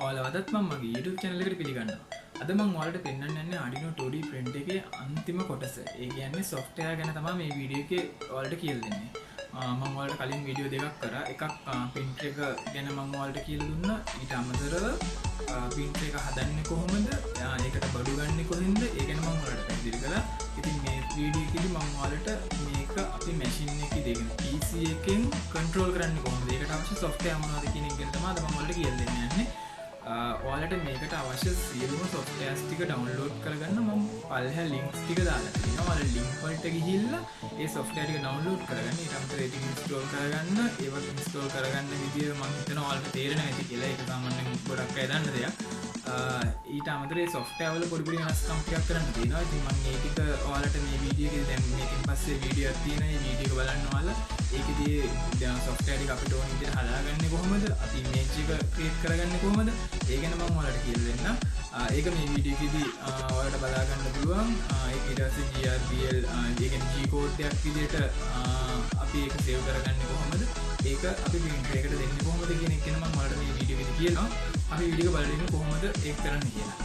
ඔයාලවදත් මම මගේ YouTube channel එකට පිළිගන්නවා. අද මම ඔයාලට පෙන්වන්න යන්නේ Arduino 2D print එකේ අන්තිම කොටස. ඒ කියන්නේ software ගැන තමයි මේ වීඩියෝ එකේ ඔයාලට කියලා දෙන්නේ. මම ඔයාලට කලින් වීඩියෝ දෙකක් කරා. එකක් print එක ගැන මම ඔයාලට කියලා දුන්නා. ඊට අමතරව print එක හදන්නේ කොහොමද? ඒකට බඩු ගන්නේ කොහෙන්ද? ඒ ගැන මම ඔයාලට පැහැදිලි කළා. ඉතින් මේ වීඩියෝ එකේදී මම ඔයාලට මේක අපි machine එකේ දෙගෙන PC එකෙන් control කරන්නේ කොහොමද? ඒකට අවශ්‍ය software මොනවද කියන එක ගැන තමයි අද මම ඔයාලට කියලා දෙන්න යන්නේ. ඔයාලට මේකට අවශ්‍ය සියලුම softwares ටික download කරගන්න මම පල්හැල් links ටික දාලා තියෙනවා. ඔයාලා link වලට ගිහිල්ලා ඒ software ටික download කරගන්න. ඊට අමතරව ඒක install කරගන්න. ඒවත් install කරගන්න විදිය මම හිතනවා ඔයාලට තේරෙනවා ඇති කියලා. ඒක සාමාන්‍යයෙන් ගොඩක් අය දන්න දෙයක්. ඊට අමතරව ඒ software වල පොඩි පොඩි වෙනස්කම් ටිකක් කරන්න තියෙනවා. ඉතින් මම මේ ටික ඔයාලට මේ වීඩියෝ එකේ දැන් මේකෙන් පස්සේ වීඩියෝ එකක් තියෙනවා. මේ වීඩියෝ එක බලන්න ඔයාලා ඒකෙදී දැන් software ටික අපිට ඕන විදිහට හදාගන්නේ කොහොමද? අපි image එක create කරගන්නේ කොහොමද? ඒ ගැන මම ඔයාලට කියලා දෙන්නම්. ඒක මේ වීඩියෝ එකේදී ඔයාලට බලා ගන්න පුළුවන්. ඒක ඊට පස්සේ GRBL ඒ කියන්නේ G code එකක් විදිහට අපි ඒක save කරගන්නේ කොහොමද? ඒක අපි printer එකට දෙන්නේ කොහොමද කියන එක ගැන මම ඔයාලට මේ වීඩියෝ එකේදී කියනවා. අපි වීඩියෝ එක බලලා කොහොමද ඒක කරන්නේ කියලා.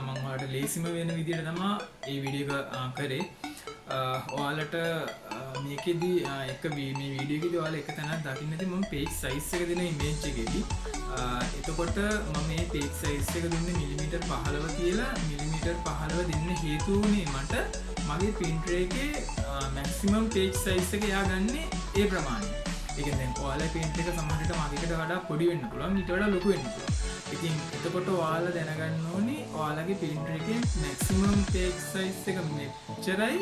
මම ඔයාලට ලේසිම වෙන විදිහට තමයි මේ වීඩියෝ එක කරේ. ඔයාලට මේකෙදි මේ වීඩියෝ එකේදී ඔයාලා එක තැනක් දකින්න ඇති මම page size එක දෙන image එකේදී. එතකොට මම මේ page size එක දුන්නේ මිලිමීටර් 15 කියලා. මිලිමීටර් 15 දෙන්න හේතුව උනේ මට මගේ printer එකේ maximum page size එක එයා ගන්නේ ඒ ප්‍රමාණය. ඒ කියන්නේ ඔයාලා printer එක සමහර විට මගේකට වඩා පොඩි වෙන්න පුළුවන්, ඊට වඩා ලොකු වෙන්න පුළුවන්. ඉතින් එතකොට ඔයාලා දැනගන්න ඕනේ ඔයාලගේ printer එකේ maximum page size එක මෙච්චරයි,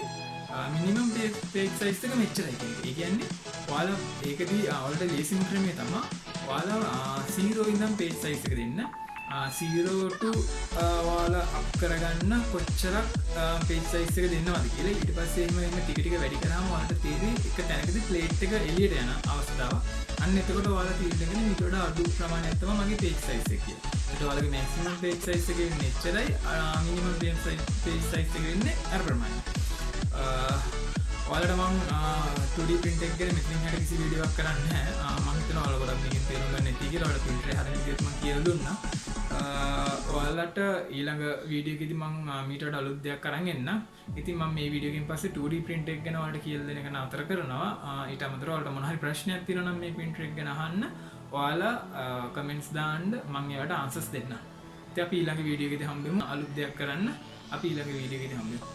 minimum page size එක මෙච්චරයි කියන එක. ඒ කියන්නේ ඔයාලා ඒකදී ඔයාලට ලේසිම ක්‍රමය තමයි ඔයාලා 0 ඉඳන් page size එක දෙන්න. 0 to ඔයාලා අප් කරගන්න කොච්චරක් page size එක දෙන්නවද කියලා. ඊට පස්සේ එහෙම ටික ටික වැඩි කරාම ඔයාලට තේරෙයි එක තැනකදී plate එක එළියට යන අවස්ථාව. අන්න එතකොට ඔයාලා තීරණය ඊට වඩා අඩු ප්‍රමාණයක් තමයි මගේ page size එක කියලා. ඒකට ඔයාලගේ maximum page size එක වෙන්නේ එච්චරයි, minimum page size එක වෙන්නේ අර ප්‍රමාණය. ඔයාලට මම 2D print එක ගැන මෙතනින් හරිය කිසි වීඩියෝවක් කරන්නේ නැහැ. මම හිතනවා ඔයාලා ගොඩක් මේකෙන් තේරුම් ගන්න ඇති කියලා. ඔයාලට printer එක හරියට විදිහට මම කියලා දුන්නා. ඔයාලට ඊළඟ වීඩියෝ එකේදී මම මීට වඩා අලුත් දෙයක් අරන් එන්න. ඉතින් මම මේ වීඩියෝ එකෙන් පස්සේ 2D print එක ගැන ඔයාලට කියලා දෙන එක නතර කරනවා. ඊට අමතරව ඔයාලට මොන හරි ප්‍රශ්නයක් තියෙනවා නම් මේ printer එක ගැන අහන්න. ඔයාලා comments දාන්න, මම ඒවට answers දෙන්නම්. ඉතින් අපි ඊළඟ වීඩියෝ එකේදී හම්බෙමු. අලුත් දෙයක් කරන්න අපි ඊළඟ වීඩියෝ එකේදී හම්බෙමු.